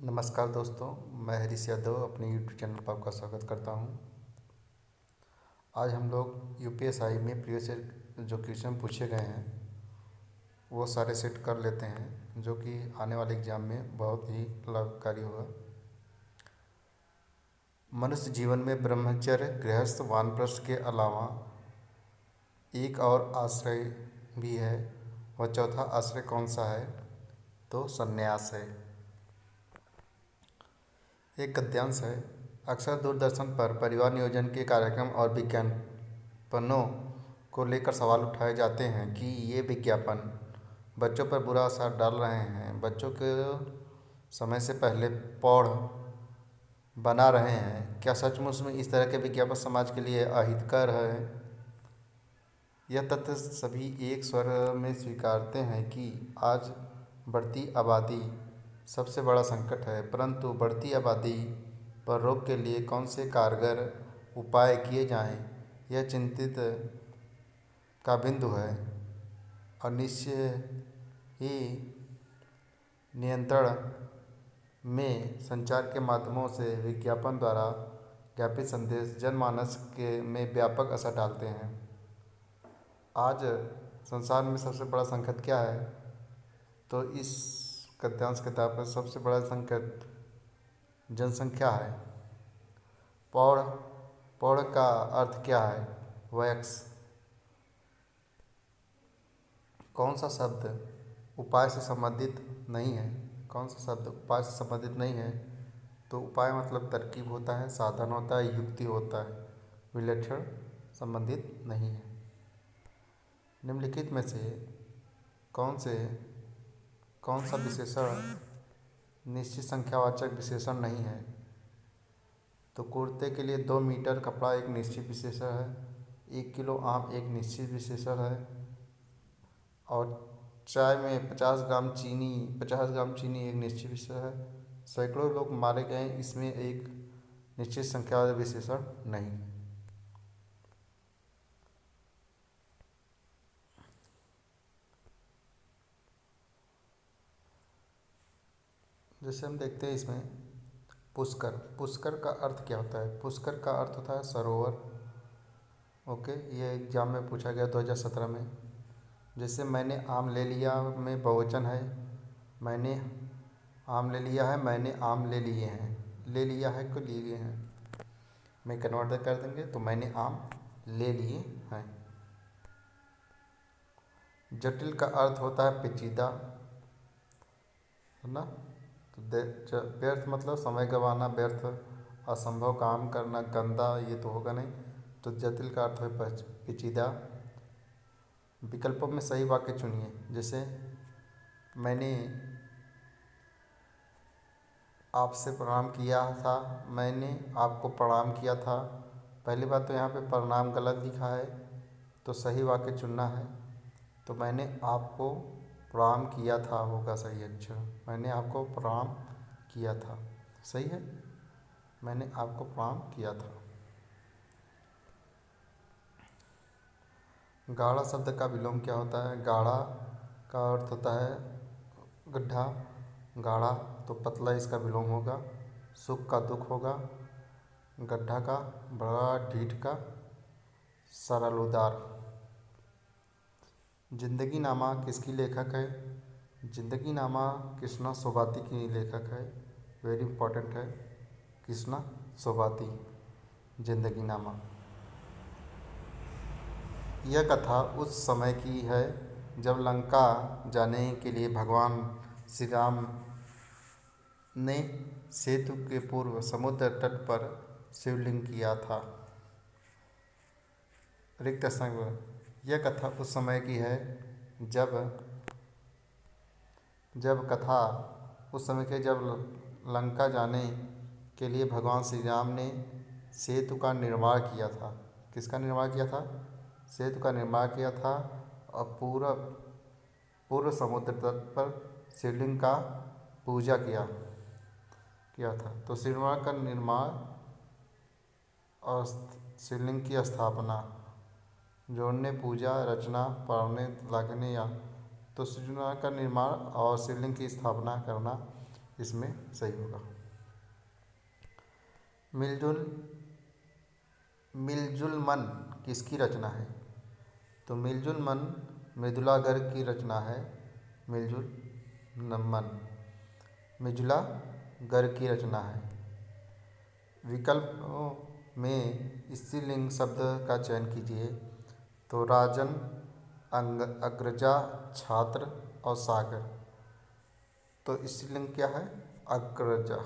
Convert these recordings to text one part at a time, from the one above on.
नमस्कार दोस्तों, मैं हरीश यादव अपने यूट्यूब चैनल पर आपका स्वागत करता हूं। आज हम लोग यूपीएसआई में प्रीवियस ईयर जो क्वेश्चन पूछे गए हैं वो सारे सेट कर लेते हैं, जो कि आने वाले एग्जाम में बहुत ही लाभकारी होगा। मनुष्य जीवन में ब्रह्मचर्य, गृहस्थ, वानप्रस्थ के अलावा एक और आश्रय भी है। वह चौथा आश्रय कौन सा है? तो संन्यास है। एक गद्यांश है। अक्सर दूरदर्शन पर परिवार नियोजन के कार्यक्रम और विज्ञापनों को लेकर सवाल उठाए जाते हैं कि ये विज्ञापन बच्चों पर बुरा असर डाल रहे हैं, बच्चों के समय से पहले पौध बना रहे हैं। क्या सचमुच में इस तरह के विज्ञापन समाज के लिए अहितकर है? यह तथ्य सभी एक स्वर में स्वीकारते हैं कि आज बढ़ती आबादी सबसे बड़ा संकट है, परंतु बढ़ती आबादी पर रोक के लिए कौन से कारगर उपाय किए जाएं, यह चिंतित का बिंदु है। और निश्चय ही नियंत्रण में संचार के माध्यमों से विज्ञापन द्वारा ज्ञापित संदेश जनमानस के में व्यापक असर डालते हैं। आज संसार में सबसे बड़ा संकट क्या है? तो इस गद्यांश किताब में सबसे बड़ा संकट जनसंख्या है। पौध पौध का अर्थ क्या है? वयस्क। कौन सा शब्द उपाय से संबंधित नहीं है? कौन सा शब्द उपाय से संबंधित नहीं है? तो उपाय मतलब तरकीब होता है, साधन होता है, युक्ति होता है, विलक्षण संबंधित नहीं है। निम्नलिखित में से कौन सा विशेषण निश्चित संख्यावाचक विशेषण नहीं है? तो कुर्ते के लिए 2 मीटर कपड़ा एक निश्चित विशेषण है, 1 किलो आम एक निश्चित विशेषण है, और चाय में 50 ग्राम चीनी एक निश्चित विशेषण है। सैकड़ों लोग मारे गए, इसमें एक निश्चित संख्या विशेषण नहीं। जैसे हम देखते हैं इसमें पुष्कर का अर्थ क्या होता है? पुष्कर का अर्थ होता है सरोवर। ओके, ये एग्जाम में पूछा गया 2017 में। जैसे मैंने आम ले लिया में बहुवचन है, मैंने आम ले लिया है, मैंने आम ले लिए हैं, ले लिया है को ले लिए हैं में कन्वर्ट कर देंगे तो मैंने आम ले लिए हैं। जटिल का अर्थ होता है पेचीदा, है ना। तो व्यर्थ मतलब समय गंवाना, व्यर्थ, असंभव काम करना, गंदा, ये तो होगा नहीं। तो जटिल का अर्थ है पेचीदा। विकल्पों में सही वाक्य चुनिए। जैसे मैंने आपसे प्रणाम किया था, मैंने आपको प्रणाम किया था। पहली बात तो यहाँ पे प्रणाम गलत लिखा है, तो सही वाक्य चुनना है। तो मैंने आपको प्रणाम किया था होगा सही अक्षर। मैंने आपको प्रणाम किया था, सही है। मैंने आपको प्रणाम किया था। गाढ़ा शब्द का विलोम क्या होता है? गाढ़ा का अर्थ होता है गड्ढा, गाढ़ा, तो पतला इसका विलोम होगा। सुख का दुख होगा, गड्ढा का बड़ा, ढीठ का सरल, उदार। जिंदगी नामा किसकी लेखक है? जिंदगी नामा कृष्णा सोभाती की लेखक है। वेरी इंपॉर्टेंट है, कृष्णा सोभाती, जिंदगी नामा। यह कथा उस समय की है जब लंका जाने के लिए भगवान श्री राम ने सेतु के पूर्व समुद्र तट पर शिवलिंग किया था। रिक्त संग। यह कथा उस समय की है जब लंका जाने के लिए भगवान श्री राम ने सेतु का निर्माण किया था। किसका निर्माण किया था? सेतु का निर्माण किया था, और पूर्व समुद्र तट पर शिवलिंग का पूजा किया था। तो शिवलिंग का निर्माण और शिवलिंग की स्थापना, जोड़ने, पूजा, रचना, पढ़ने, लागने, या तो शिवलिंग का निर्माण और शिवलिंग की स्थापना करना, इसमें सही होगा। मिलजुल मिलजुल मन किसकी रचना है? तो मिलजुल मन मृदुला गर्ग की रचना है। मिलजुल मन मृदुला गर्ग की रचना है। विकल्पों में स्त्रीलिंग शब्द का चयन कीजिए। तो राजन, अग्रजा, छात्र और सागर। तो स्त्रीलिंग क्या है? अग्रजा।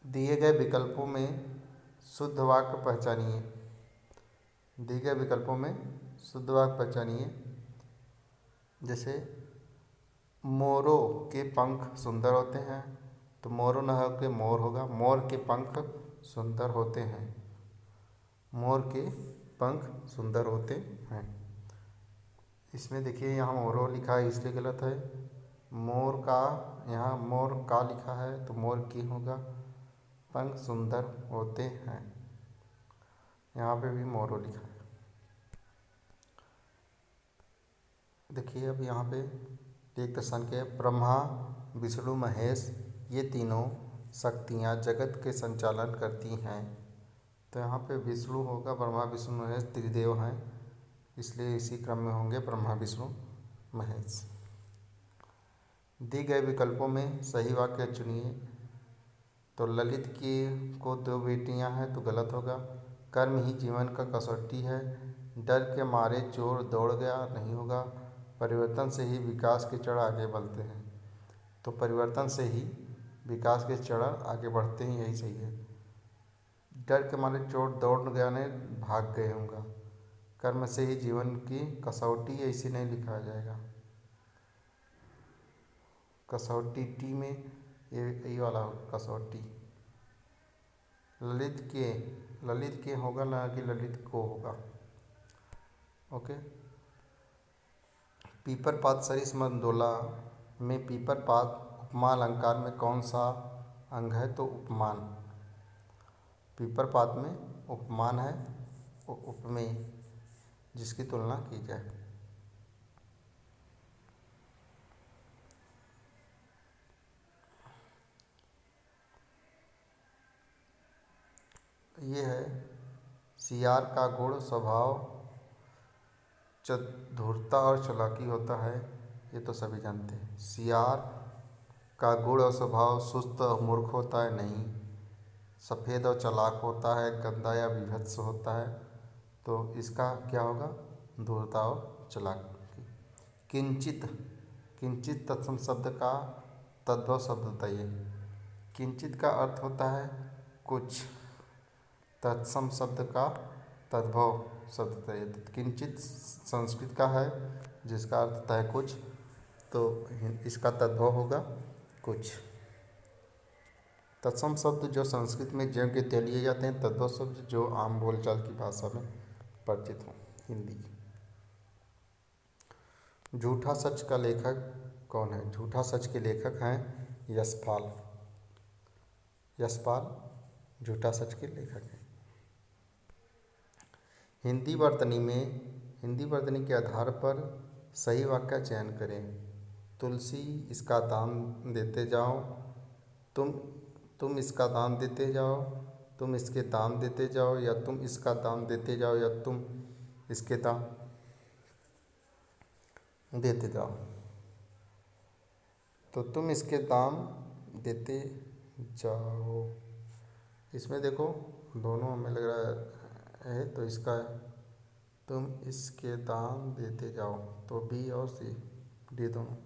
दिए गए विकल्पों में शुद्ध वाक्य पहचानिए। दिए गए विकल्पों में शुद्ध वाक्य पहचानिए। जैसे मोरों के पंख सुंदर होते हैं, तो मोरों न हो के मोर होगा। मोर के पंख सुंदर होते हैं। मोर के पंख सुंदर होते हैं। इसमें देखिए यहाँ मोरों लिखा है इसलिए गलत है। मोर का, यहाँ मोर का लिखा है तो मोर की होगा। पंख सुंदर होते हैं, यहाँ पे भी मोरों लिखा है। देखिए अब यहाँ पे एक दर्शन के ब्रह्मा, विष्णु, महेश ये तीनों शक्तियाँ जगत के संचालन करती हैं। तो यहाँ पे विष्णु होगा। ब्रह्मा, विष्णु, महेश त्रिदेव हैं, इसलिए इसी क्रम में होंगे ब्रह्मा, विष्णु, महेश। दिए गए विकल्पों में सही वाक्य चुनिए। तो ललित की को 2 बेटियां हैं तो गलत होगा। कर्म ही जीवन का कसौटी है। डर के मारे चोर दौड़ गया नहीं होगा। परिवर्तन से ही विकास के चढ़ आगे बढ़ते हैं। तो परिवर्तन से ही विकास के चढ़ आगे बढ़ते हैं, यही सही है। डर के मारे चोर दौड़ गया ने भाग गए होगा। कर्म से ही जीवन की कसौटी, ऐसे नहीं लिखा जाएगा। कसौटी टी में ये वाला कसौटी। ललित के होगा ना कि ललित को होगा। ओके। पीपर पात सरिस मंडोला में पीपर पात उपमा अलंकार में कौन सा अंग है? तो उपमान। पीपर पात में उपमान है, उपमेय जिसकी तुलना की जाए। ये है सियार का गुण स्वभाव चतुरता और चालाकी होता है, ये तो सभी जानते हैं। सियार का गुण और स्वभाव सुस्त और मूर्ख होता है, नहीं। सफ़ेद और चालाक होता है, गंदा या विभत्स होता है। तो इसका क्या होगा? धूर्तता और चालाकी। किंचित किंचित तत्सम शब्द का तद्भव शब्द बताइए। किंचित का अर्थ होता है कुछ। तत्सम शब्द का तद्भव शब्द बताइए। तो किंचित संस्कृत का है जिसका अर्थ होता है कुछ, तो इसका तद्भव होगा कुछ। तत्सम शब्द जो संस्कृत में ज्यों के त्यों लिए जाते हैं। तद्भव शब्द जो आम बोलचाल की भाषा में परिचित हों, हिंदी। झूठा सच का लेखक कौन है? झूठा सच के लेखक हैं यशपाल। यशपाल झूठा सच के लेखक हैं। हिंदी वर्तनी के आधार पर सही वाक्य का चयन करें। तुलसी इसका दाम देते जाओ। तुम इसका दाम देते जाओ। तुम इसके दाम देते जाओ, या तुम इसका दाम देते जाओ, या तुम इसके दाम देते जाओ। तो तुम इसके दाम देते जाओ। इसमें देखो दोनों हमें लग रहा है, तो इसका तुम इसके दाम देते जाओ। तो बी और सी, डी दोनों।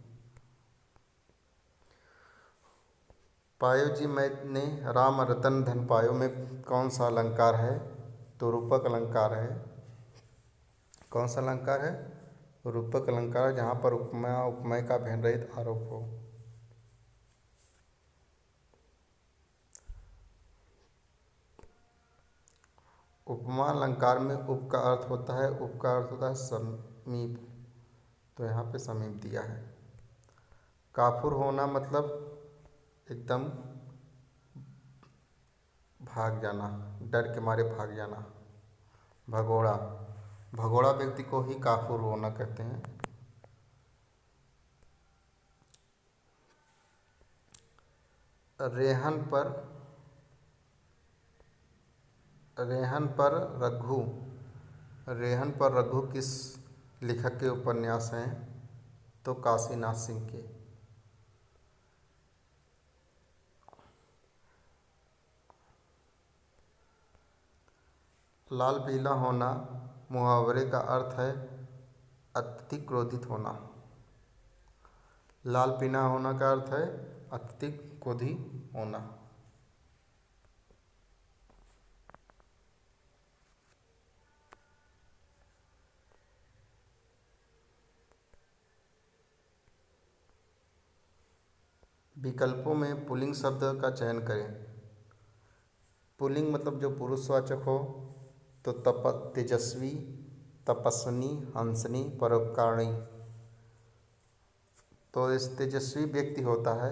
पायो जी मैंने राम रतन धन पायो में कौन सा अलंकार है? तो रूपक अलंकार है। कौन सा अलंकार है? रूपक अलंकार है, जहाँ पर उपमा उपमेय का भेद रहित आरोप हो। उपमा अलंकार में उप का अर्थ होता है, समीप। तो यहाँ पे समीप दिया है। काफुर होना मतलब एकदम भाग जाना, डर के मारे भाग जाना। भगोड़ा व्यक्ति को ही काफुर होना कहते हैं। रेहन पर रेहन पर रघु रेहन पर रघु किस लेखक के उपन्यास हैं? तो काशीनाथ सिंह के। लाल पीला होना मुहावरे का अर्थ है अत्यधिक क्रोधित होना। लाल पीला होना का अर्थ है अत्यधिक क्रोधित होना। विकल्पों में पुल्लिंग शब्द का चयन करें। पुल्लिंग मतलब जो पुरुषवाचक हो तो तेजस्वी, तपस्विनी, हंसनी, परोपकारिणी। तो इस तेजस्वी व्यक्ति होता है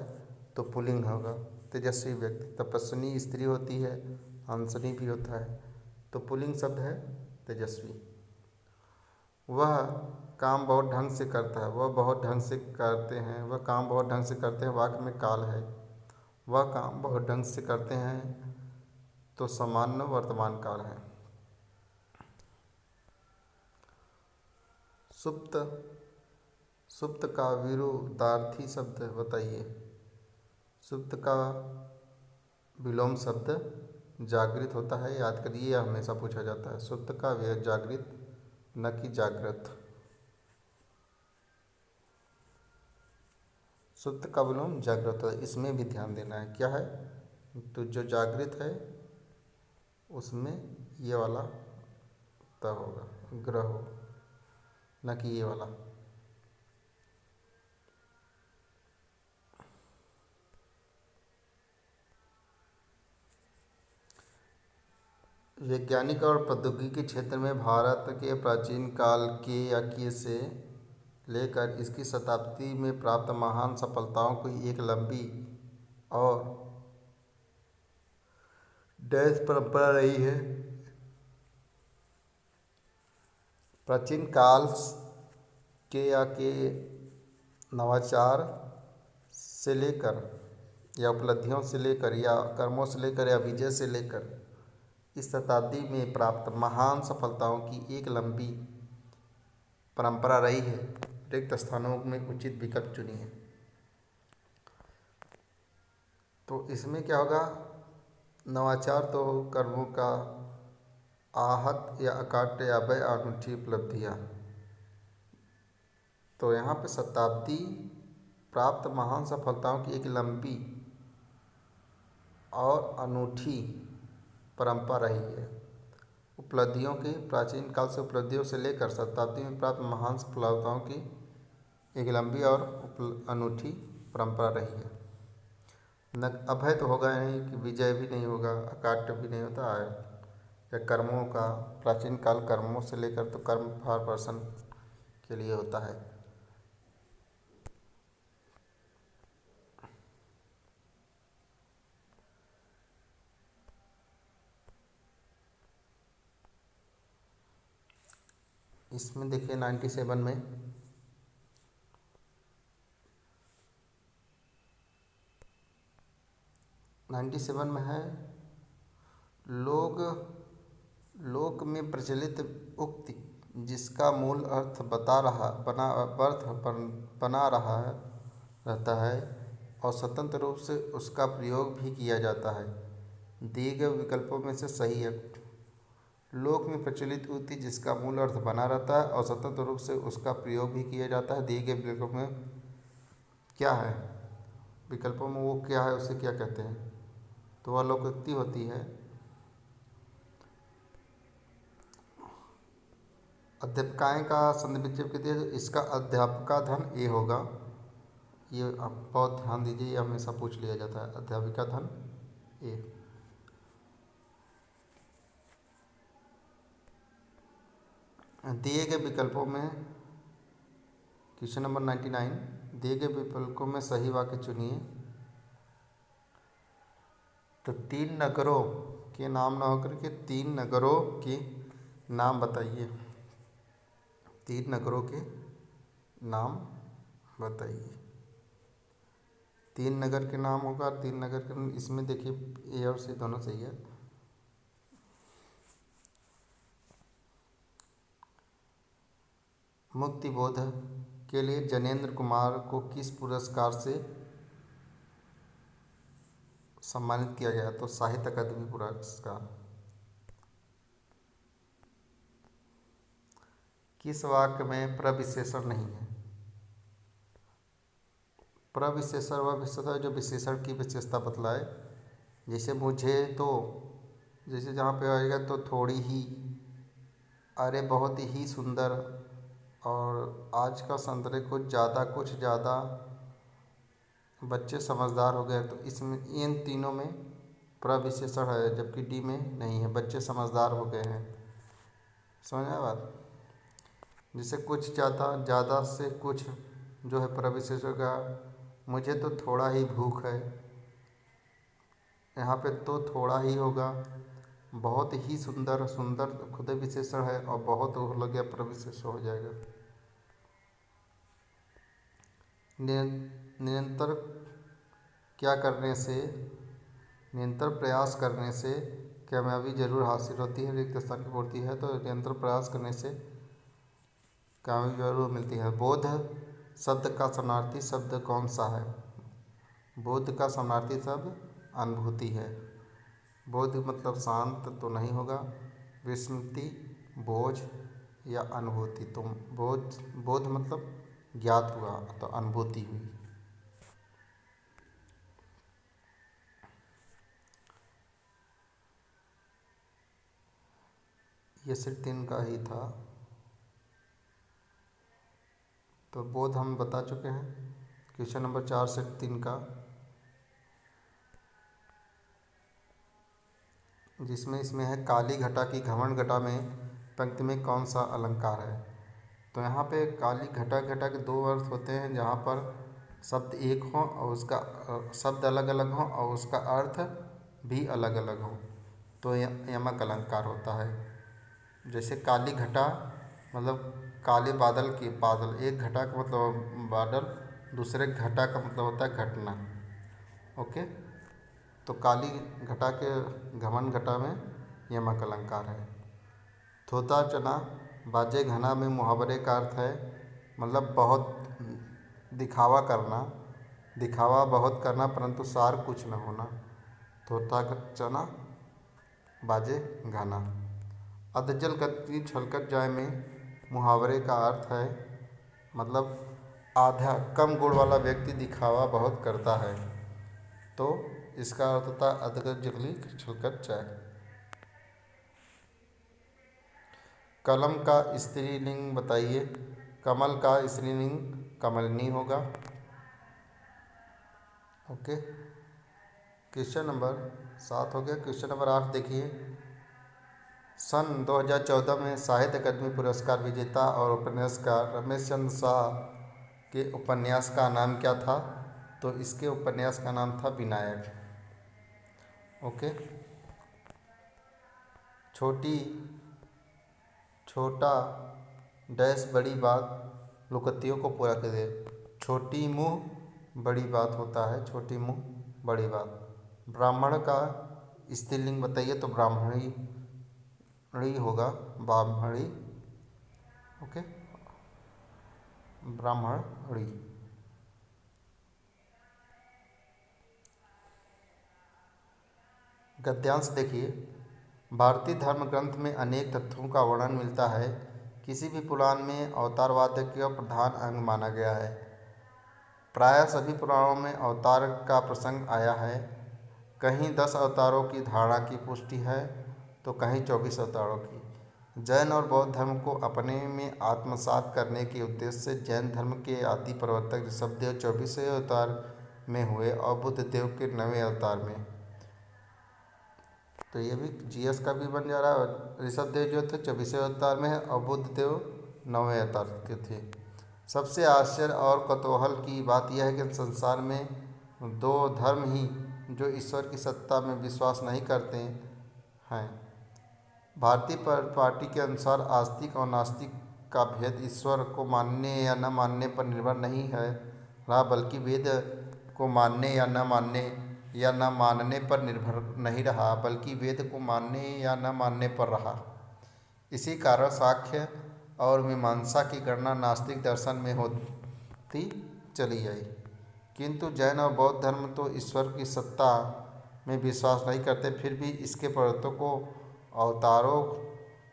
तो पुल्लिंग होगा तेजस्वी व्यक्ति। तपस्विनी स्त्री होती है, हंसनी भी होता है, तो पुल्लिंग शब्द है तेजस्वी। वह काम बहुत ढंग से करता है, वह बहुत ढंग से करते हैं, वह काम बहुत ढंग से करते हैं, वाक्य में काल है। वह काम बहुत ढंग से करते हैं तो सामान्य वर्तमान काल है। सुप्त सुप्त का विरुद्धार्थी शब्द बताइए। सुप्त का विलोम शब्द जागृत होता है, याद करिए, यह हमेशा पूछा जाता है। सुप्त का जागृत, न कि जागृत। सुप्त का विलोम जागृत है, इसमें भी ध्यान देना है। क्या है? तो जो जागृत है उसमें ये वाला त होगा, ग्रह हो, न कि ये वाला। वैज्ञानिक और प्रौद्योगिकी क्षेत्र में भारत के प्राचीन काल के याकी से लेकर इसकी शताब्दी में प्राप्त महान सफलताओं की एक लंबी और डैश परंपरा रही है। प्राचीन काल के या के नवाचार से लेकर या उपलब्धियों से लेकर या कर्मों से लेकर या विजय से लेकर इस शताब्दी में प्राप्त महान सफलताओं की एक लंबी परंपरा रही है। रिक्त स्थानों में उचित विकल्प चुनिए। तो इसमें क्या होगा? नवाचार तो कर्मों का आहत या अकाट्य या भय अनूठी उपलब्धियाँ। तो यहाँ पे शताब्दी प्राप्त महान सफलताओं की एक लंबी और अनूठी परंपरा रही है। उपलब्धियों की प्राचीन काल से उपलब्धियों से लेकर शताब्दी में प्राप्त महान सफलताओं की एक लंबी और अनूठी परंपरा रही है। न अभय तो होगा नहीं कि विजय भी नहीं होगा, अकाट्य भी नहीं होता है, या कर्मों का प्राचीन काल कर्मों से लेकर तो कर्म फॉर पर्सन के लिए होता है। इसमें देखिए 97 में है लोक में प्रचलित उक्ति जिसका मूल अर्थ बना रहा रहता है और स्वतंत्र रूप से उसका प्रयोग भी किया जाता है। दिए गए विकल्पों में से सही है। लोक में प्रचलित उक्ति जिसका मूल अर्थ बना रहता है और स्वतंत्र रूप से उसका प्रयोग भी किया जाता है। दिए गए विकल्पों में क्या है? विकल्पों में वो क्या है, उसे क्या कहते हैं? तो वह लोकोक्ति होती है। अध्यापकाएँ का संधि कहती है, इसका अध्यापका धन ए होगा। ये आप बहुत ध्यान दीजिए, ये हमेशा पूछ लिया जाता है, अध्यापिका धन ए। दिए गए विकल्पों में क्वेश्चन नंबर 99, दिए गए विकल्पों में सही वाक्य चुनिए। तो 3 नगरों के नाम ना होकर के 3 नगरों के नाम बताइए। 3 नगरों के नाम बताइए। तीन नगर के नाम होगा, तीन नगर के इसमें देखिए ए और सी दोनों सही है। मुक्तिबोध के लिए जनेंद्र कुमार को किस पुरस्कार से सम्मानित किया गया? तो साहित्य अकादमी पुरस्कार। किस वाक्य में प्रविशेषण नहीं है? प्रविशेषण वह विशेषण है जो विशेषण की विशेषता बतलाए। जैसे मुझे तो, जैसे जहाँ पे आएगा तो थोड़ी ही, अरे बहुत ही सुंदर, और आज का संतरे कुछ ज़्यादा, बच्चे समझदार हो गए। तो इसमें इन तीनों में प्रविशेषण है, जबकि डी में नहीं है, बच्चे समझदार हो गए हैं। समझ आया बात? जैसे कुछ ज़्यादा से कुछ जो है प्रविशेषण का, मुझे तो थोड़ा ही भूख है, यहाँ पे तो थोड़ा ही होगा। बहुत ही सुंदर, सुंदर खुद विशेषण है और बहुत हो लग गया प्रविशेषण हो जाएगा। निरंतर क्या करने से, निरंतर प्रयास करने से कामयाबी जरूर हासिल होती है, रिक्त स्थान की पूर्ति है। तो निरंतर प्रयास करने से कामयाबी जरूर मिलती है। बोध शब्द का समानार्थी शब्द कौन सा है? बोध का समानार्थी शब्द अनुभूति है। बोध मतलब शांत तो नहीं होगा, विस्मृति, बोझ या अनुभूति। तो बोध मतलब ज्ञात हुआ, तो अनुभूति हुई। ये सिर्फ 3 का ही था, तो बोध हम बता चुके हैं। क्वेश्चन नंबर 4 से 3 का, जिसमें इसमें है काली घटा की घमंड घटा में पंक्ति में कौन सा अलंकार है? तो यहाँ पे काली घटा के 2 अर्थ होते हैं, जहाँ पर शब्द एक हो और उसका शब्द अलग अलग हो और उसका अर्थ भी अलग अलग हो, तो यमक अलंकार होता है। जैसे काली घटा मतलब काले बादल की, बादल एक घटा का मतलब बादल, दूसरे घटा का मतलब होता है घटना। ओके, तो काली घटा के घमंड घटा में यमक अलंकार है। थोथा चना बाजे घना में मुहावरे का अर्थ है मतलब बहुत दिखावा करना, दिखावा बहुत करना परंतु सार कुछ न होना। थोथा चना बाजे घना। अधजल गति छलकत जाए में मुहावरे का अर्थ है मतलब आधा कम गुण वाला व्यक्ति दिखावा बहुत करता है, तो इसका अर्थ होता है अधजल छलकत जाए। कलम का स्त्रीलिंग बताइए। कमल का स्त्रीलिंग कमलनी होगा। ओके, क्वेश्चन नंबर 7 हो गया। क्वेश्चन नंबर 8 देखिए। सन 2014 में साहित्य अकादमी पुरस्कार विजेता और उपन्यासकार रमेश चंद्र शाह के उपन्यास का नाम क्या था? तो इसके उपन्यास का नाम था विनायक। ओके, छोटा डैश बड़ी बात लुकतियों को पूरा कर दे। छोटी मुँह बड़ी बात होता है, छोटी मुँह बड़ी बात। ब्राह्मण का स्त्रीलिंग बताइए। तो ब्राह्मणी होगा, ब्राह्मणी। ओके, ब्राह्मणी। गद्यांश देखिए। भारतीय धर्म ग्रंथ में अनेक तथ्यों का वर्णन मिलता है। किसी भी पुराण में अवतारवाद का प्रधान अंग माना गया है। प्रायः सभी पुराणों में अवतार का प्रसंग आया है। कहीं 10 अवतारों की धारणा की पुष्टि है तो कहीं 24 अवतारों की। जैन और बौद्ध धर्म को अपने में आत्मसात करने के उद्देश्य से जैन धर्म के आदि प्रवर्तक ऋषभदेव 24वें अवतार में हुए और बुद्ध देव के 9वें अवतार में। तो ये भी जीएस का भी बन जा रहा है। ऋषभदेव जो थे 24वें अवतार में है और बुद्ध देव 9वें अवतार के थे। सबसे आश्चर्य और कौतूहल की बात यह है कि संसार में 2 धर्म ही जो ईश्वर की सत्ता में विश्वास नहीं करते हैं। भारतीय पार्टी के अनुसार आस्तिक और नास्तिक का भेद ईश्वर को मानने या न मानने पर निर्भर नहीं है रहा, बल्कि वेद को मानने या न मानने पर निर्भर नहीं रहा, बल्कि वेद को मानने या न मानने पर रहा। इसी कारण सांख्य और मीमांसा की गणना नास्तिक दर्शन में होती चली आई। किंतु जैन और बौद्ध धर्म तो ईश्वर की सत्ता में विश्वास नहीं करते, फिर भी इसके प्रवर्तकों को अवतारों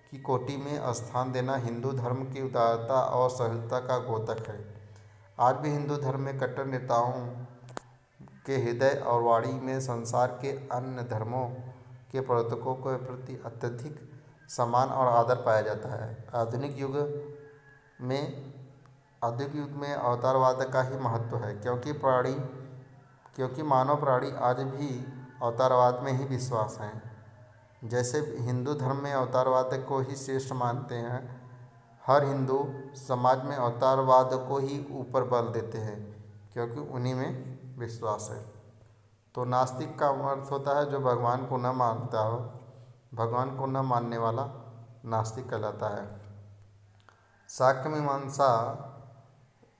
की कोटि में स्थान देना हिंदू धर्म की उदारता और सहिष्णुता का द्योतक है। आज भी हिंदू धर्म में कट्टर नेताओं के हृदय और वाणी में संसार के अन्य धर्मों के प्रवर्तकों के प्रति अत्यधिक सम्मान और आदर पाया जाता है। आधुनिक युग में अवतारवाद का ही महत्व है, क्योंकि मानव प्राणी आज भी अवतारवाद में ही विश्वास हैं। जैसे हिंदू धर्म में अवतारवाद को ही श्रेष्ठ मानते हैं, हर हिंदू समाज में अवतारवाद को ही ऊपर बल देते हैं, क्योंकि उन्हीं में विश्वास है। तो नास्तिक का अर्थ होता है जो भगवान को न मानता हो, भगवान को न मानने वाला नास्तिक कहलाता है।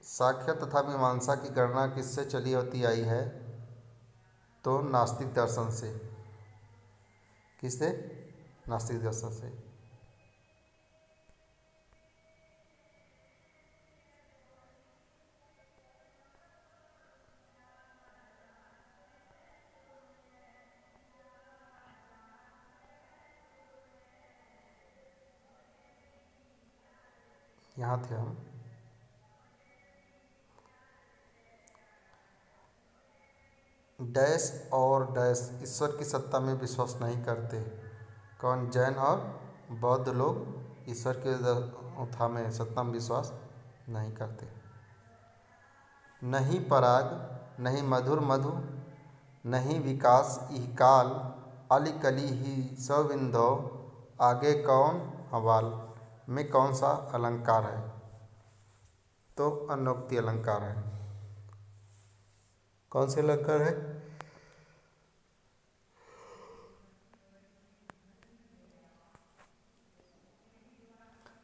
सांख्य तथा मीमांसा की गणना किससे चली होती आई है? तो नास्तिक दर्शन से। किससे? नास्तिक दर्शन से। यहाँ थे हम। डैश और डैश ईश्वर की सत्ता में विश्वास नहीं करते। कौन? जैन और बौद्ध लोग ईश्वर के उत्था में सत्ता में विश्वास नहीं करते। नहीं पराग, नहीं मधुर मधु, नहीं विकास इह काल, अली कली ही सविंधो, आगे कौन हवाल में कौन सा अलंकार है? तो अनोक्ति अलंकार है। कौन से अलंकार है?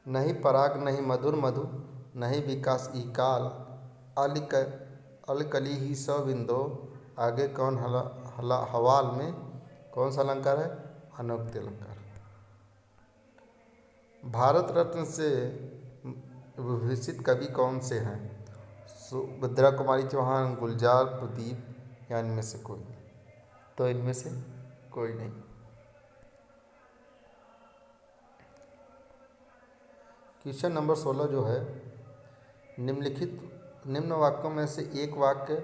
नहीं पराग, नहीं मधुर मधु, नहीं विकास ई काल, अलकली ही सविंदो, आगे कौन हवाल में कौन सा अलंकार है? अनोक्ति अलंकार। भारत रत्न से विभूषित कवि कौन से हैं? सुभद्रा कुमारी चौहान, गुलजार, प्रदीप या इनमें से कोई? तो इनमें से कोई नहीं। क्वेश्चन नंबर 16 जो है, निम्न वाक्यों में से एक वाक्य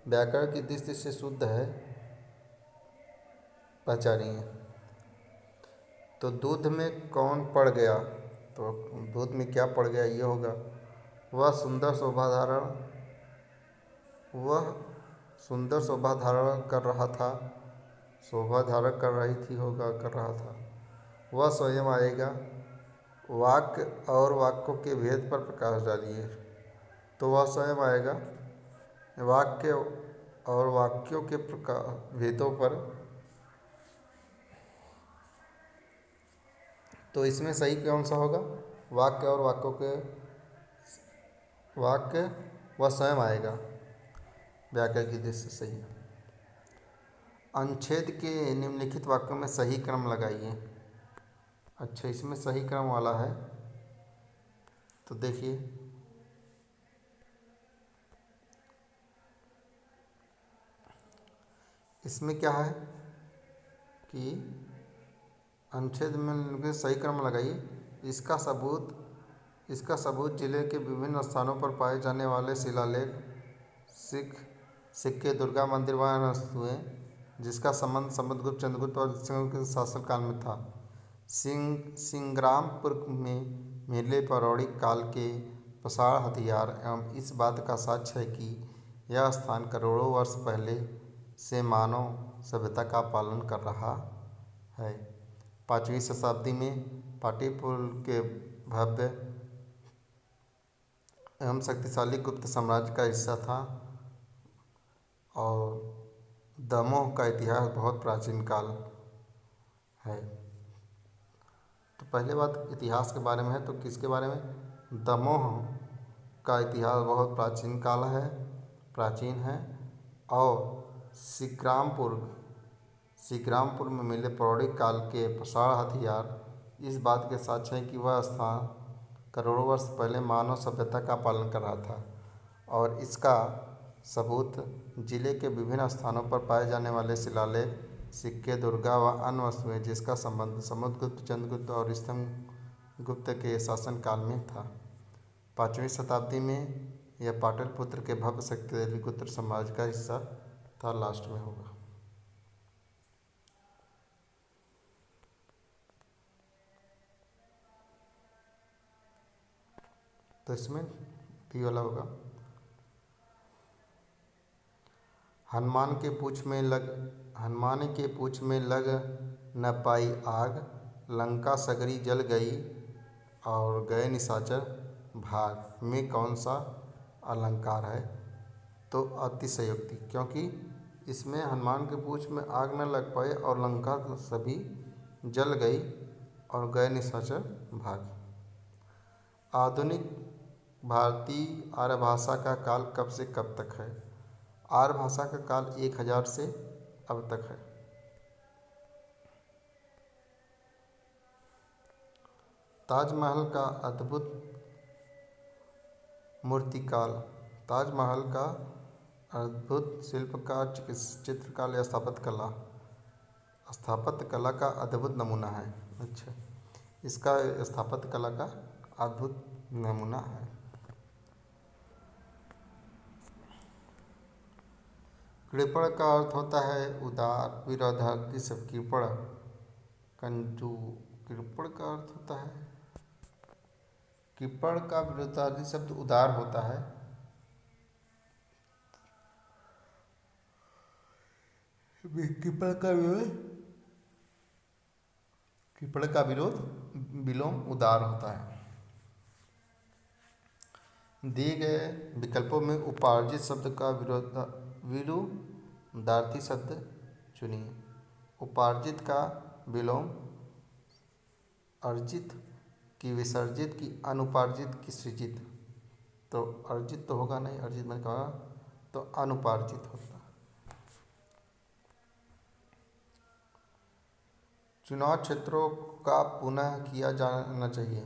व्याकरण की दृष्टि से शुद्ध है, पहचानिए। तो दूध में कौन पड़ गया? तो दूध में क्या पड़ गया? ये होगा वह सुंदर शोभा धारण कर रहा था, शोभा धारण कर रही थी, होगा कर रहा था। वह स्वयं आएगा। वाक्य और वाक्यों के भेद पर प्रकाश डालिए। तो वह स्वयं आएगा। वाक्य और वाक्यों के भेदों पर, तो इसमें सही कौन सा होगा? वाक्य और वाक्यों के वाक्य वह स्वयं आएगा, व्याकरण की दृष्टि से सही है। अनुच्छेद के निम्नलिखित वाक्यों में सही क्रम लगाइए। अच्छा, इसमें सही क्रम वाला है, तो देखिए। इसमें क्या है कि अनुच्छेद में सही क्रम लगाइए। इसका सबूत जिले के विभिन्न स्थानों पर पाए जाने वाले शिलालेख, सिक्के, दुर्गा मंदिर व अन्य वस्तुएं, जिसका संबंध समुद्रगुप्त, चंद्रगुप्त और चंद्रगुप्त के शासनकाल में था। सिंग्रामपुर में मिले पौराणिक काल के पाषाण हथियार एवं इस बात का साक्ष्य है कि यह स्थान करोड़ों वर्ष पहले से मानव सभ्यता का पालन कर रहा है। 5वीं शताब्दी में पाटलिपुत्र के भव्य एवं शक्तिशाली गुप्त साम्राज्य का हिस्सा था और दमोह का इतिहास बहुत प्राचीन काल है। तो पहले बात इतिहास के बारे में है, तो किसके बारे में? दमोह का इतिहास बहुत प्राचीन है। और सिग्रामपुर में मिले पौराणिक काल के प्रसार हथियार इस बात के साक्ष्य हैं कि वह स्थान करोड़ों वर्ष पहले मानव सभ्यता का पालन कर रहा था। और इसका सबूत जिले के विभिन्न स्थानों पर पाए जाने वाले शिलालेख, सिक्के, दुर्गा व अन्य वस्तुएं जिसका संबंध समुद्रगुप्त, चंद्रगुप्त और स्तंभगुप्त के शासनकाल में था। 5वीं शताब्दी में यह पाटलिपुत्र के भव्य शक्तिशाली साम्राज्य का हिस्सा था। लास्ट में होगा। तो इसमें बी वाला होगा। हनुमान के पूछ में लग न पाई आग, लंका सगरी जल गई और गए निशाचर भाग में कौन सा अलंकार है? तो अतिशयोक्ति, क्योंकि इसमें हनुमान के पूछ में आग न लग पाई और लंका सभी जल गई और गए निशाचर भाग। आधुनिक भारतीय आर्य भाषा का काल कब से कब तक है? आर्य भाषा का काल 1000 से अब तक है। ताजमहल का अद्भुत मूर्तिकाल, ताजमहल का अद्भुत शिल्पकार, चित्रकला या स्थापत्य कला का अद्भुत नमूना है। अच्छा, इसका स्थापत्य कला का अद्भुत नमूना है। कृपण का अर्थ होता है उदार, विरोधाभासी शब्द कृपण कृपण का अर्थ होता है, कृपण का विरोधाभासी शब्द उदार होता है। कृपण का विलोम उदार होता है। दिए गए विकल्पों में उपार्जित शब्द का विरुद्धार्थी शब्द चुनिए। उपार्जित का विलोम अर्जित, की विसर्जित, की अनुपार्जित, की सृजित। तो अर्जित तो होगा नहीं, अर्जित मैंने कहा, तो अनुपार्जित होता। चुनाव क्षेत्रों का पुनः किया जाना चाहिए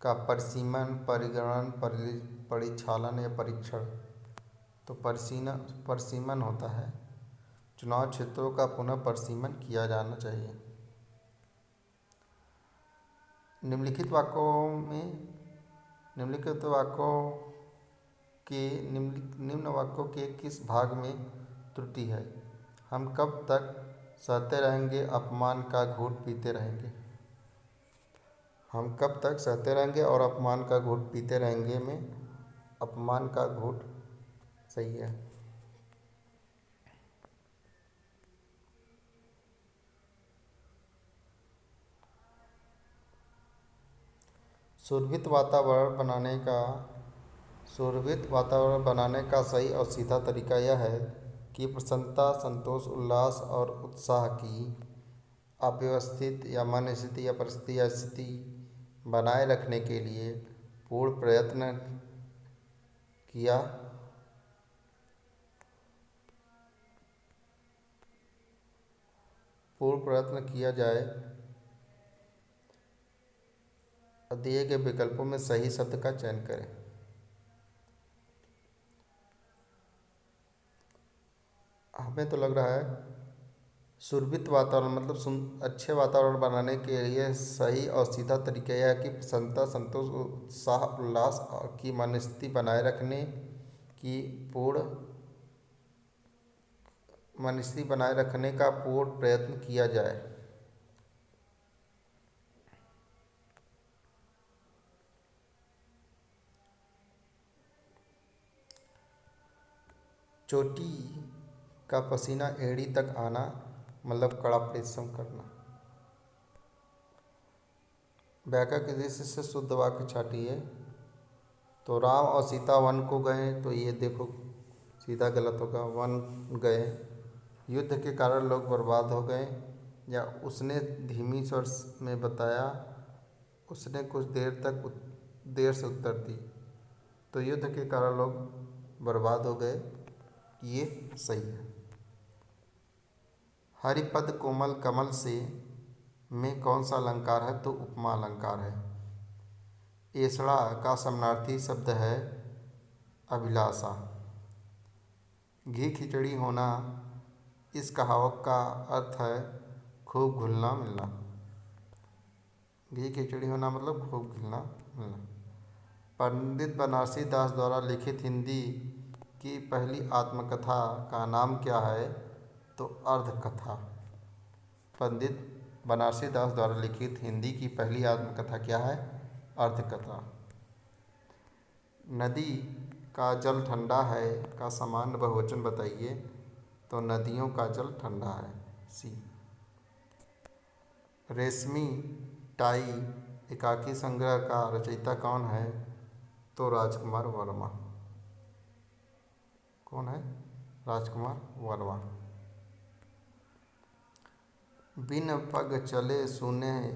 का परिसीमन, परिगणन, परिक्षालन या परीक्षण। तो परिसीमन होता है। चुनाव क्षेत्रों का पुनः परिसीमन किया जाना चाहिए। निम्नलिखित वाक्यों के किस भाग में त्रुटि है? हम कब तक सहते रहेंगे, अपमान का घूंट पीते रहेंगे। हम कब तक सहते रहेंगे और अपमान का घूंट पीते रहेंगे में अपमान का घूंट सही है। सुरभित वातावरण बनाने का सही और सीधा तरीका यह है कि प्रसन्नता, संतोष, उल्लास और उत्साह की अव्यवस्थित या मन स्थिति या परिस्थिति या स्थिति बनाए रखने के लिए पूर्ण प्रयत्न किया जाए। दिए गए विकल्पों में सही शब्द का चयन करें। हमें तो लग रहा है सुरभित वातावरण मतलब अच्छे वातावरण बनाने के लिए सही और सीधा तरीका यह है कि प्रसन्नता, संतोष, उत्साह, उल्लास की मनस्थिति बनाए रखने की का पूर्ण प्रयत्न किया जाए। चोटी का पसीना एड़ी तक आना मतलब कड़ा परिश्रम करना। व्याकरण की दृष्टि से शुद्ध वाक्य छाटिए। तो राम और सीता वन को गए, तो ये देखो सीधा गलत होगा, वन गए। युद्ध के कारण लोग बर्बाद हो गए, या उसने धीमी स्वर में बताया, उसने कुछ देर से उत्तर दी। तो युद्ध के कारण लोग बर्बाद हो गए, ये सही है। हरिपद कोमल कमल से में कौन सा अलंकार है? तो उपमा अलंकार है। एसड़ा का समानार्थी शब्द है अभिलाषा। घी खिचड़ी होना, इस कहावत का अर्थ है खूब घुलना मिलना। घी खिचड़ी होना मतलब खूब घुलना मिलना। पंडित बनारसी दास द्वारा लिखित हिंदी की पहली आत्मकथा का नाम क्या है? तो अर्धकथा। पंडित बनारसी दास द्वारा लिखित हिंदी की पहली आत्मकथा क्या है? अर्धकथा। नदी का जल ठंडा है का सामान्य बहुवचन बताइए। तो नदियों का जल ठंडा है, सी। रेशमी टाई एकाकी संग्रह का रचयिता कौन है? तो राजकुमार वर्मा। कौन है? राजकुमार वर्मा। बिन पग चले सुने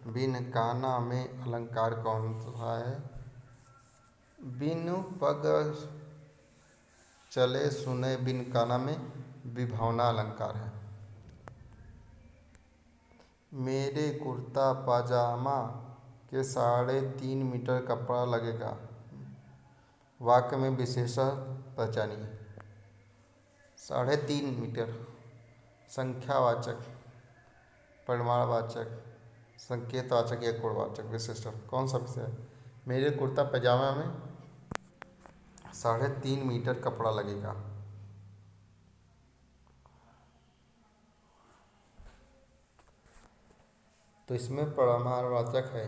बिन काना में अलंकार कौन सा है? बिन पग चले सुने बिन काना में विभावना अलंकार है। मेरे कुर्ता पाजामा के 3.5 मीटर कपड़ा लगेगा, वाक्य में विशेषण पहचानिए। 3.5 मीटर संख्यावाचक, परिमाणवाचक, संकेतवाचक या गुणवाचक विशेषण कौन सा विषय है? मेरे कुर्ता पैजामा में 3.5 मीटर कपड़ा लगेगा। तो इसमें परिमाणवाचक है,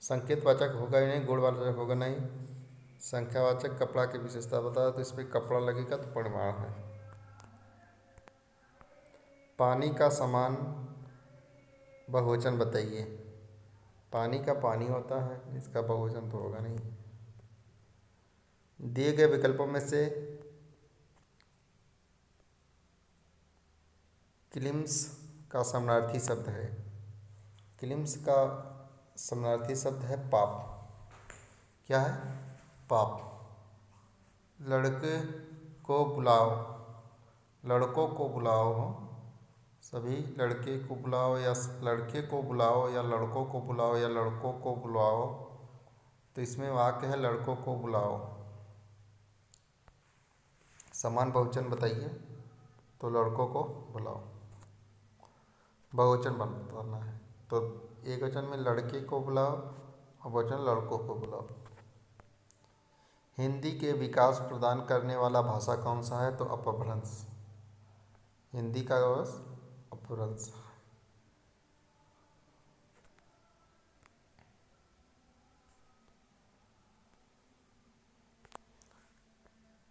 संकेतवाचक होगा ही नहीं, गुणवाचक होगा नहीं। संख्यावाचक कपड़ा की विशेषता बताया तो इसमें कपड़ा लगेगा तो परिमाण है। पानी का समान बहुवचन बताइए। पानी का पानी होता है, इसका बहुवचन तो होगा नहीं। दिए गए विकल्पों में से क्लिम्स का समानार्थी शब्द है। क्लिम्स का समानार्थी शब्द है पाप। क्या है? पाप। लड़के को बुलाओ, लड़कों को बुलाओ, सभी लड़के को बुलाओ या लड़के को बुलाओ या लड़कों को बुलाओ या लड़कों को बुलाओ। तो इसमें वाक्य है लड़कों को बुलाओ। समान बहुवचन बताइए। तो लड़कों को बुलाओ, बहुवचन बताना है। तो एक वचन में लड़के को बुलाओ और बहुवचन लड़कों को बुलाओ। हिंदी के विकास प्रदान करने वाला भाषा कौन सा है? तो अपभ्रंश। हिंदी का अपभ्रंश।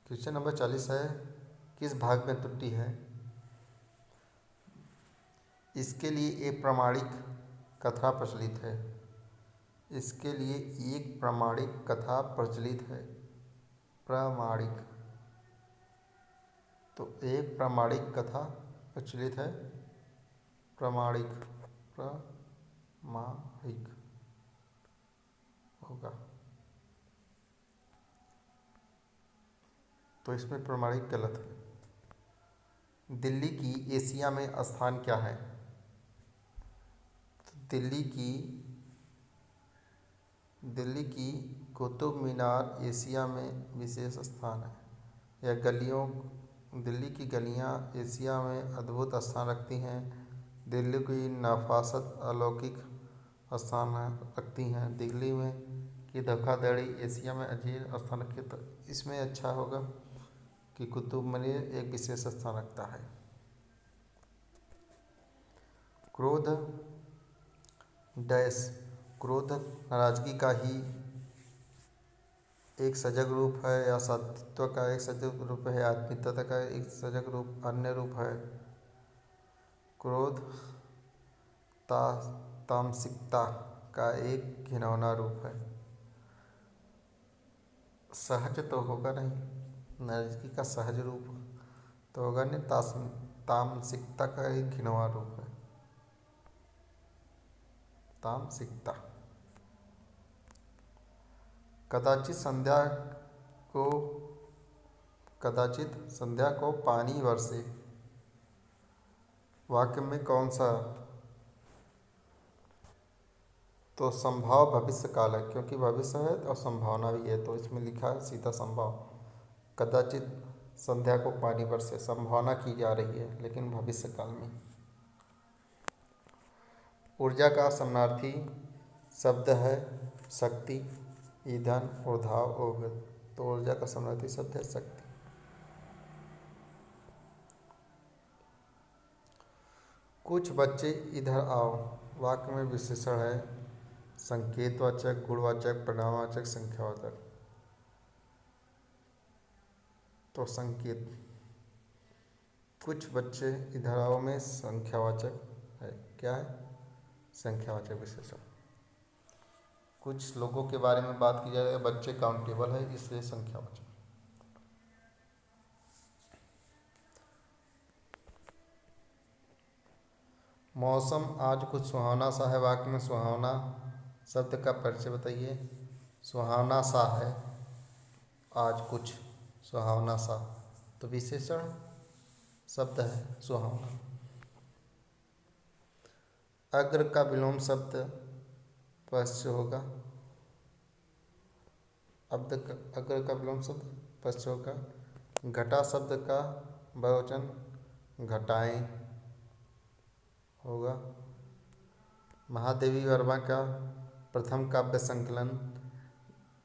क्वेश्चन नंबर 40 है, किस भाग में त्रुटि है? इसके लिए एक प्रामाणिक कथा प्रचलित है। इसके लिए एक प्रामाणिक कथा प्रचलित है। प्रामाणिक। तो एक प्रामाणिक कथा प्रचलित है। प्रामाणिक, प्रामाणिक होगा। तो इसमें प्रामाणिक गलत है। दिल्ली की एशिया में स्थान क्या है? तो दिल्ली की कुतुब मीनार एशिया में विशेष स्थान है। यह दिल्ली की गलियां एशिया में अद्भुत स्थान रखती हैं। दिल्ली की नफासत अलौकिक स्थान रखती हैं। दिल्ली में की धोखाधड़ी एशिया में अजीब स्थान रखती है। तो इसमें अच्छा होगा कि कुतुब मीनार एक विशेष स्थान रखता है। क्रोध डैश। क्रोध नाराजगी का ही एक सजग रूप है या सत्व का एक सजग रूप है, आत्मीयता का एक सजग रूप अन्य रूप है। क्रोध तामसिकता का एक घिनौना रूप है। सहज तो होगा नहीं, नाराजगी का सहज रूप तो होगा नहीं, तामसिकता का एक घिनौना रूप है। तामसिकता। कदाचित संध्या को कदाचित संध्या को पानी बरसे वाक्य में कौन सा? तो संभाव भविष्य काल है, क्योंकि भविष्य है और संभावना भी है, तो इसमें लिखा है सीधा संभाव। कदाचित संध्या को पानी बरसे, संभावना की जा रही है लेकिन भविष्य काल में। ऊर्जा का समानार्थी शब्द है शक्ति, ईंधन, ऊर्ध्वाधर, ऊर्ध्व। तो ऊर्जा का समानार्थी शब्द है शक्ति। कुछ बच्चे इधर आओ वाक्य में विशेषण है संकेतवाचक, गुणवाचक, परिणामवाचक, संख्यावाचक। तो संकेत, कुछ बच्चे इधर आओ में संख्यावाचक है। क्या है? संख्यावाचक विशेषण। कुछ लोगों के बारे में बात की जाए, बच्चे काउंटेबल है, इसलिए संख्यावाचक। मौसम आज कुछ सुहावना सा है वाक्य में सुहावना शब्द का परिचय बताइए। सुहावना सा है, आज कुछ सुहावना सा, तो विशेषण शब्द है सुहावना। अग्र का विलोम शब्द पश्च होगा। अग्र का विलोम शब्द पश्च होगा। घटा शब्द का बहुवचन घटाएं होगा। महादेवी वर्मा का प्रथम काव्य संकलन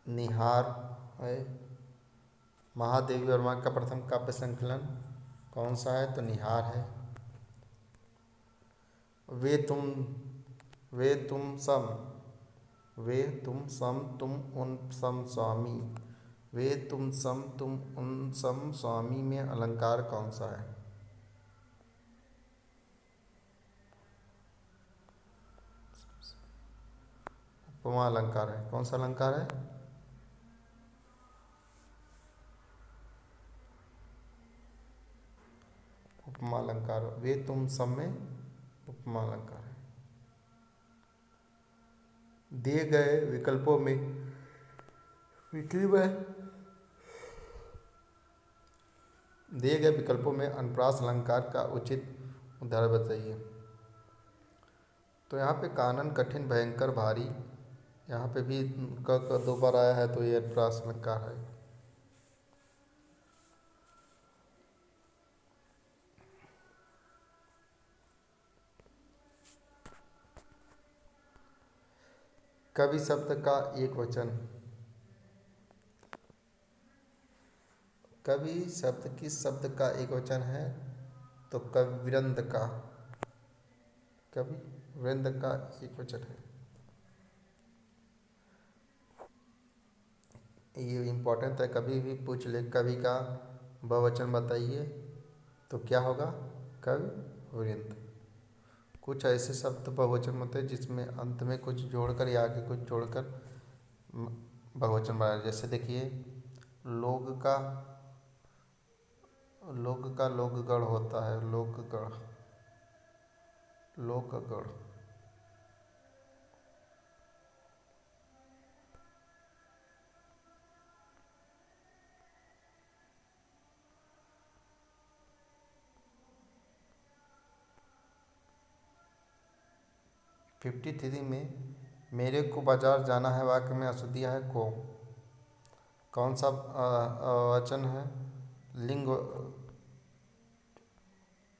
निहार है। महादेवी वर्मा का प्रथम काव्य संकलन कौन सा है? तो निहार है। वे तुम सम तुम उन सम स्वामी। वे तुम सम तुम उन सम स्वामी में अलंकार कौन सा है? उपमा अलंकार है। कौन सा अलंकार है? उपमा अलंकार। वे तुम सब में उपमा अलंकार है। दिए गए विकल्पों में अनुप्रास अलंकार का उचित उदाहरण बताइए। तो यहाँ पे कानन, कठिन, भयंकर, भारी, यहाँ पे भी क 2 बार आया है, तो ये अनुप्रास अलंकार है। कवि शब्द का एक वचन। कवि शब्द किस शब्द का एक वचन है? तो कविवृंद का। कविवृंद का एक वचन है। ये इम्पोर्टेंट है, कभी भी पूछ ले कवि का बहुवचन बताइए, तो क्या होगा? कविवृंद। कुछ ऐसे शब्द बहुवचन होते हैं जिसमें अंत में कुछ जोड़कर या आगे कुछ जोड़कर बहुवचन बनाया। जैसे देखिए लोकगढ़ होता है, लोकगढ़। 53 में मेरे को बाजार जाना है वाक्य में अशुद्धियाँ है को। कौन सा वचन है? लिंग।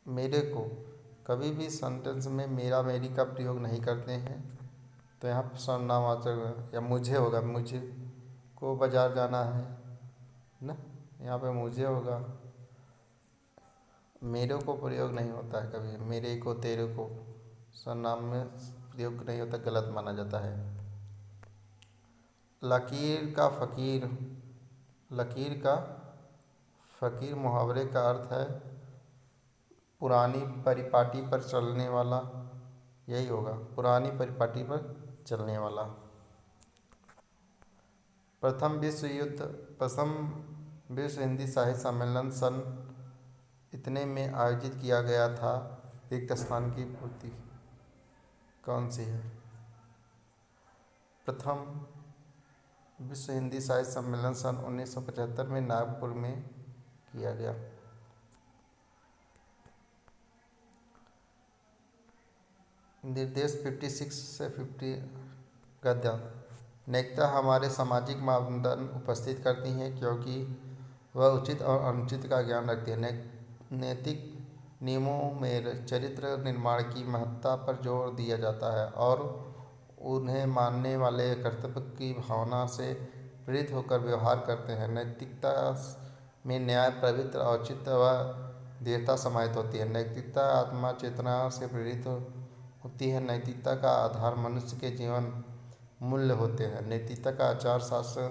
मेरे को कभी भी सेंटेंस में मेरा मेरी का प्रयोग नहीं करते हैं, तो यहाँ पर सर्वनामवाचक या मुझे होगा। मुझे को बाजार जाना है ना, यहाँ पे मुझे होगा। मेरे को प्रयोग नहीं होता है कभी। मेरे को, तेरे को सर्वनाम में प्रयोग नहीं होता, गलत माना जाता है। लकीर का फकीर मुहावरे का अर्थ है पुरानी परिपाटी पर चलने वाला। यही होगा, पुरानी परिपाटी पर चलने वाला। प्रथम विश्व हिंदी साहित्य सम्मेलन सन इतने में आयोजित किया गया था। रिक्त स्थान की पूर्ति कौन सी है? प्रथम विश्व हिंदी साहित्य सम्मेलन सन 1975 में नागपुर में किया गया। निर्देश 56 से 50 गद्यांश। नैतिकता हमारे सामाजिक मापदंड उपस्थित करती हैं क्योंकि वह उचित और अनुचित का ज्ञान रखती है। नैतिक नियमों में चरित्र निर्माण की महत्ता पर जोर दिया जाता है और उन्हें मानने वाले कर्तव्य की भावना से प्रेरित होकर व्यवहार करते हैं। नैतिकता में न्याय, प्रवृत्ति, औचित्य व धीरता समाहित होती है। नैतिकता आत्मा चेतना से प्रेरित होती है। नैतिकता का आधार मनुष्य के जीवन मूल्य होते हैं। नैतिकता का आचार शास्त्र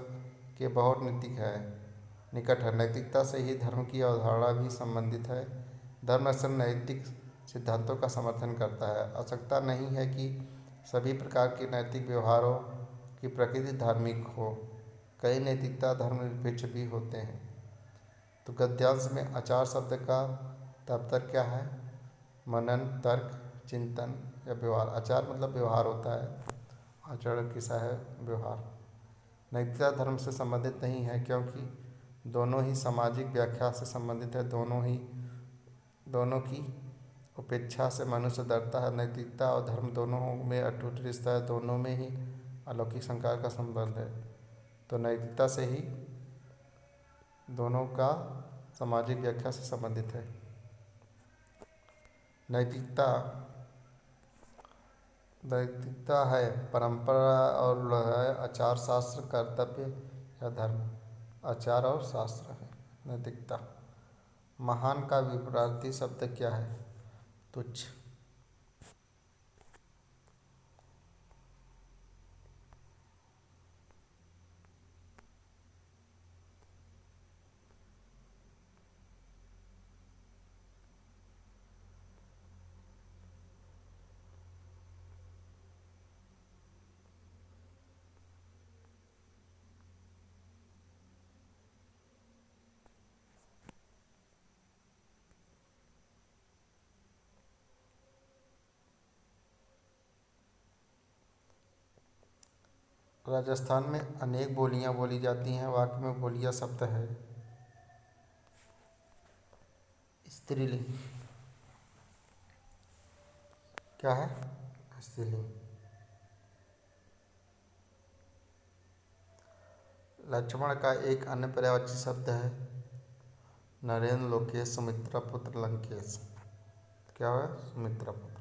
के बहुत निकट है। नैतिकता से ही धर्म की अवधारणा भी संबंधित है। धर्म अक्सर नैतिक सिद्धांतों का समर्थन करता है। आवश्यकता नहीं है कि सभी प्रकार के नैतिक व्यवहारों की प्रकृति धार्मिक हो। कई नैतिकता धर्मनिरपेक्ष भी होते हैं। तो गद्यांश में आचार शब्द का तात्पर्य क्या है? मनन, तर्क, चिंतन या व्यवहार। आचार मतलब व्यवहार होता है, आचरण किसा है? व्यवहार। नैतिकता धर्म से संबंधित नहीं है क्योंकि दोनों ही सामाजिक व्याख्या से संबंधित है। दोनों की उपेक्षा से मनुष्य डरता है। नैतिकता और धर्म दोनों में अटूट रिश्ता है। दोनों में ही अलौकिक संस्कार का संबंध है। तो नैतिकता से ही दोनों का सामाजिक व्याख्या से संबंधित है। नैतिकता है परंपरा और है आचार शास्त्र, कर्तव्य या धर्म। आचार और शास्त्र है नैतिकता। महान का विपरीत शब्द क्या है? तुच्छ। राजस्थान में अनेक बोलियां बोली जाती हैं। वाक्य में बोलिया शब्द है स्त्रीलिंग। क्या है? स्त्रीलिंग। लक्ष्मण का एक अन्य पर्यायवाची शब्द है नरेंद्र, लोकेश, सुमित्रा पुत्र, लंकेश। क्या है? सुमित्रा पुत्र।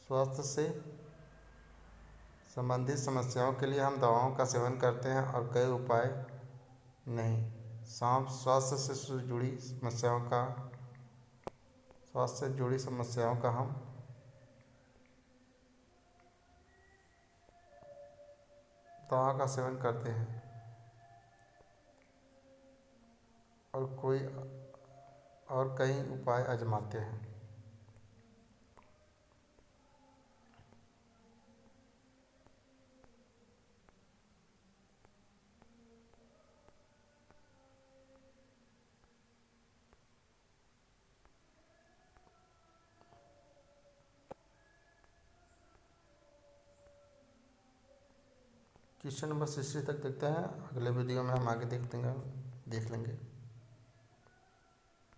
स्वास्थ्य से संबंधित समस्याओं के लिए हम दवाओं का सेवन करते हैं और कई उपाय नहीं। स्वास्थ्य से जुड़ी समस्याओं का हम दवा का सेवन करते हैं और कई उपाय आजमाते हैं। क्वेश्चन नंबर 60 तक देखते हैं। अगले वीडियो में हम आगे देख लेंगे।